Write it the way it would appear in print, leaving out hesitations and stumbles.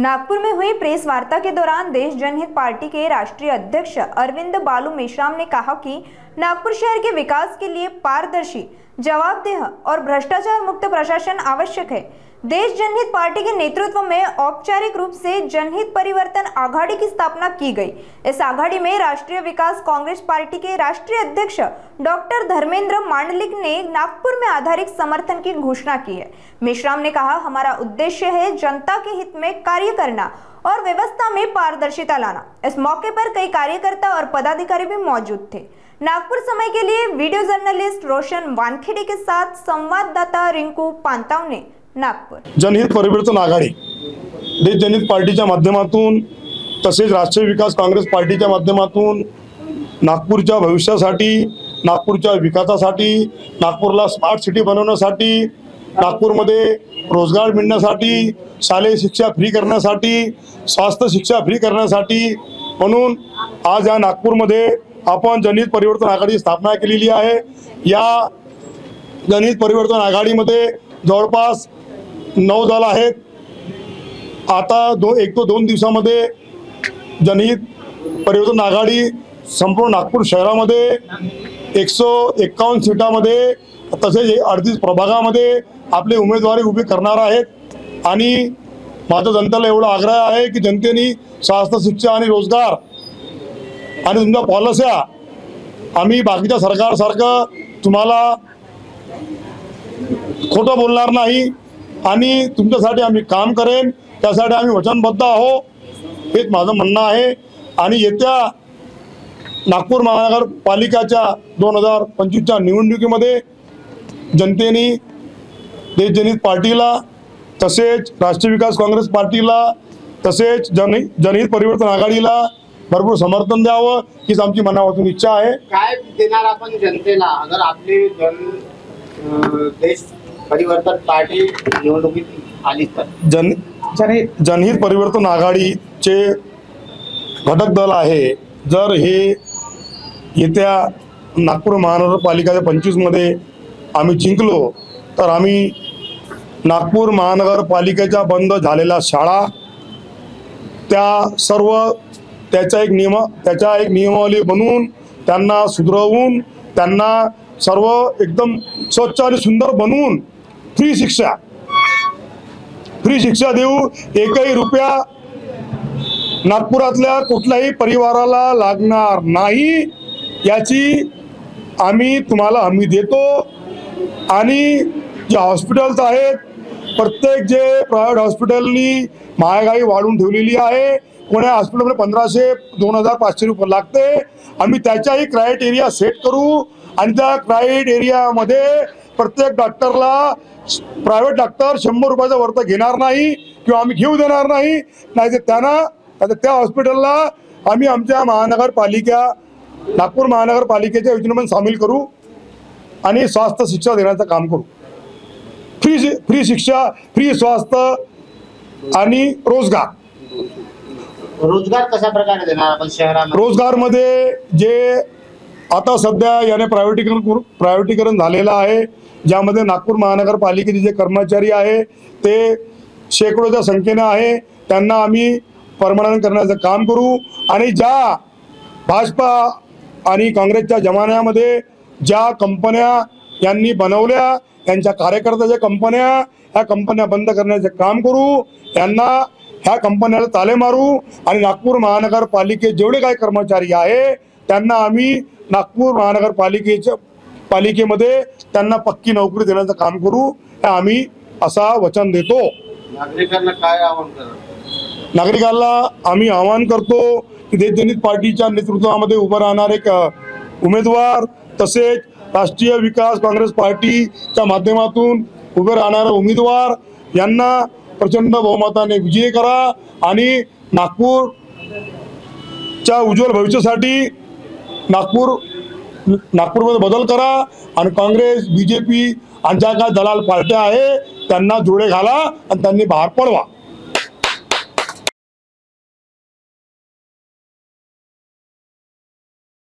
नागपुर में हुई प्रेस वार्ता के दौरान देश जनहित पार्टी के राष्ट्रीय अध्यक्ष अरविंद बालू मेश्राम ने कहा कि नागपुर शहर के विकास के लिए पारदर्शी, जवाबदेह और भ्रष्टाचार मुक्त प्रशासन आवश्यक है। देश जनहित पार्टी के नेतृत्व में औपचारिक रूप से जनहित परिवर्तन आघाड़ी की स्थापना की गई। इस आघाड़ी में राष्ट्रीय विकास कांग्रेस पार्टी के राष्ट्रीय अध्यक्ष डॉक्टर धर्मेंद्र मांडलिक ने नागपुर में आधारित समर्थन की घोषणा की है। मेश्राम ने कहा, हमारा उद्देश्य है जनता के हित में कार्य करना और व्यवस्था में पारदर्शिता लाना। इस मौके पर कई कार्यकर्ता और पदाधिकारी भी मौजूद थे। नागपुर समय के लिए वीडियो जर्नलिस्ट रोशन वानखेड़े के साथ संवाददाता रिंकू पांतावने, नागपूर। जनहित परिवर्तन आघाडी देश जनहित पार्टीच्या माध्यमातून तसेच राष्ट्रीय विकास काँग्रेस पार्टीच्या माध्यमातून नागपूरच्या भविष्यासाठी, नागपूरच्या विकासासाठी, नागपूरला स्मार्ट सिटी बनवण्यासाठी, नागपूरमध्ये रोजगार मिळण्यासाठी, शालेय शिक्षा फ्री करण्यासाठी, स्वास्थ्य शिक्षा फ्री करण्यासाठी म्हणून आज या नागपूरमध्ये आपण जनहित परिवर्तन आघाडी स्थापना केलेली आहे। या जनहित परिवर्तन आघाडीमध्ये जवळपास 9 दल आहेत। आता 1-2 दिवसामध्ये जनहित परिवर्तन आघाडी संपूर्ण नागपूर शहरामध्ये 151 सीटामध्ये तसेच 38 प्रभागामध्ये आपले उमेदवारी उभी करणार आहेत। आणि माझा जनतेला एवढा आग्रह आहे की जनतेने स्वास्थ्य शिक्षा आणि रोजगार आणि तुमच्या पॉलिस्या आम्ही बाकीच्या सरकारसारखं तुम्हाला खोटं बोलणार नाही आणि तुमच्यासाठी आम्ही काम करेन, त्यासाठी आम्ही वचनबद्ध आहोत, हेच माझं म्हणणं आहे। आणि येत्या नागपूर महानगरपालिकेच्या 2025च्या निवडणुकीमध्ये जनतेने देश जनहित पार्टीला तसेच राष्ट्रीय विकास काँग्रेस पार्टीला तसेच जनहित परिवर्तन आघाडीला भरपूर समर्थन द्यावं हीच आमची मनापासून इच्छा आहे। काय देणार आपण जनतेला अगर आपली देश परिवर्तन पार्टी निवडणुकीत आली तर? जनहित परिवर्तन आघाडीचे घटक दल आहे। जर हे येत्या नागपूर महानगरपालिकेच्या 25 मध्ये आम्ही जिंकलो तर आम्ही नागपूर महानगरपालिकेच्या बंद झालेल्या शाळा त्याचा एक नियमावली बनवून त्यांना सुधरवून त्यांना सर्व एकदम स्वच्छ आणि सुंदर बनवून फ्री शिक्षा देऊ। एकही रुपया नागपुरातल्या कुठल्याही परिवाराला लागणार नाही याची आम्ही तुम्हाला हमी देतो। आणि जे हॉस्पिटल्स आहेत, प्रत्येक जे प्रायव्हेट हॉस्पिटलनी महागाई वाढवून ठेवलेली आहे, कोण्या हॉस्पिटलमध्ये 1500 2500 रुपये लागते, आम्ही त्याच्याही क्रायटेरिया सेट करू आणि त्या क्रायटेरियामध्ये प्रत्येक डॉक्टरला प्रायव्हेट डॉक्टर 100 रुपयाचा वरती घेणार नाही किंवा आम्ही घेऊ देणार नाही। नाही तर त्या हॉस्पिटलला आम्ही आमच्या नागपूर महानगरपालिकेच्या योजनेमध्ये सामील करू आणि स्वास्थ्य शिक्षा देण्याचं काम करू। फ्री शिक्षा, फ्री स्वास्थ्य आणि रोजगार कशा प्रकारे देणार आपण शहरामध्ये? रोजगारमध्ये जे आता सध्या याने प्रायव्हेटीकरण झालेलं आहे, ज्यामध्ये नागपूर महानगरपालिकेचे जे कर्मचारी आहे ते शेकडोच्या संख्येने आहे, त्यांना आम्ही परमनंट करण्याचं काम करू। आणि ज्या भाजपा आणि काँग्रेसच्या जमान्यामध्ये ज्या कंपन्या यांनी बनवल्या, त्यांच्या कार्यकर्त्याच्या कंपन्या, ह्या कंपन्या बंद करण्याचे काम करू, यांना ह्या कंपन्याला ताले मारू आणि नागपूर महानगरपालिकेचे जेवढे काही कर्मचारी आहे त्यांना आम्ही नागपूर पालिकेमध्ये त्यांना पक्की नोकरी देण्याचं काम करू, हे आम्ही असा वचन देतो। नागरिकांना काय आवाहन करणार? नागरिकांना आम्ही आवाहन करतो की देश जनहित पार्टीच्या नेतृत्वामध्ये उभं राहणारे उमेदवार तसेच राष्ट्रीय विकास काँग्रेस पार्टीच्या माध्यमातून उभे राहणारे उमेदवार यांना प्रचंड बहुमताने विजयी करा आणि नागपूरच्या उज्ज्वल भविष्यासाठी नागपूरमध्ये बदल करा आणि काँग्रेस, बीजेपी आणि ज्या काही दलाल पार्ट्या आहे त्यांना जोडे घाला आणि त्यांनी बाहेर पडवा।